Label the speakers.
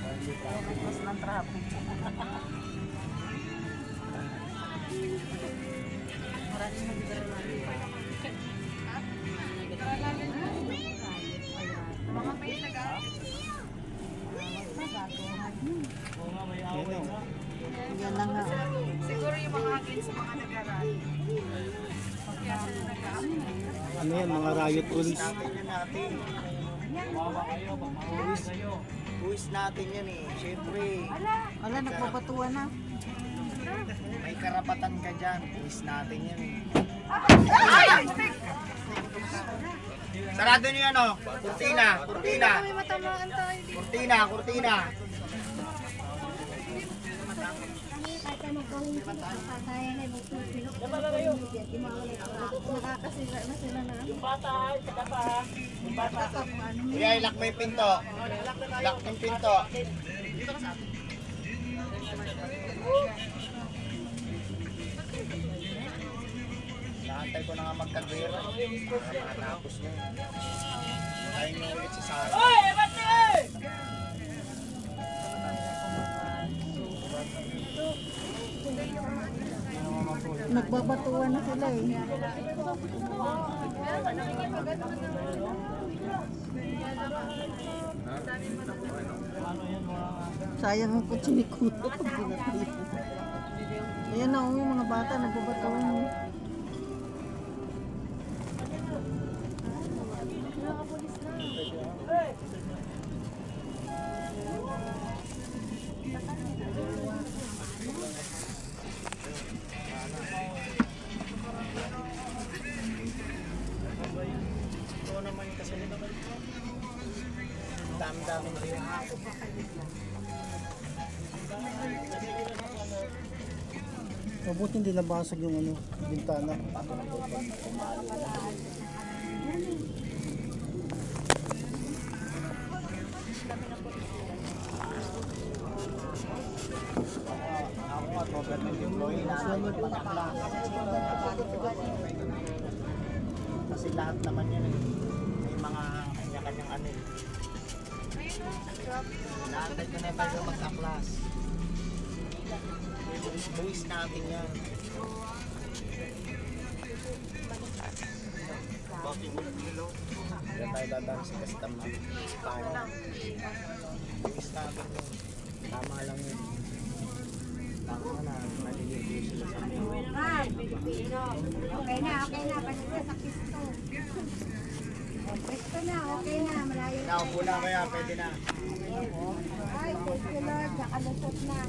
Speaker 1: Mas ng traffic. Maraming nagdaralali. Mga may yan na nga.
Speaker 2: Siguro yung mga hangin sa mga nag-arali. Kaya sila nag-aamin.
Speaker 3: Ano yan, mga riot rules.
Speaker 4: Buwis natin yan eh. Siyempre,
Speaker 1: Wala, nagpapatuwa na.
Speaker 4: may karapatan ka dyan. Buwis natin yan eh. Sarado nyo yan o. Kurtina, kurtina.
Speaker 2: May matamaan tayo dito.
Speaker 4: Kurtina, kurtina.
Speaker 2: Nakakasira na sila na.
Speaker 4: Kuya, ilak mo yung pinto. Ilak yung pinto. Naantay ko na nga magkagwera. Para matapos nyo. Tayo nyo ulit si Sarah.
Speaker 1: Nagbabatuwa na sila eh. Sayang ang kutsi ni Kuya. Ayan na yung mga bata nagbabatuwa na.
Speaker 4: Ito naman yung kasalita. Dami-dami na rin.
Speaker 3: Mabuti hindi nabasag yung ano, bintana.
Speaker 4: Ako nga, government employee na kasi lahat naman yan eh. May mga kanya-kanyang ano eh. Naantay ko na tayo magka-class. Buwis natin yan. Kaya tayo dadaan sa customer. Buwis natin yan. Tama lang yun. Tama na, maliligo sila sa mga.
Speaker 2: Okay na. Basta sa pisto. Pisto na, okay na. Malayo na.
Speaker 4: Naupo na kaya, pwede na.
Speaker 2: Ay, thank you Lord. Nakalusot na.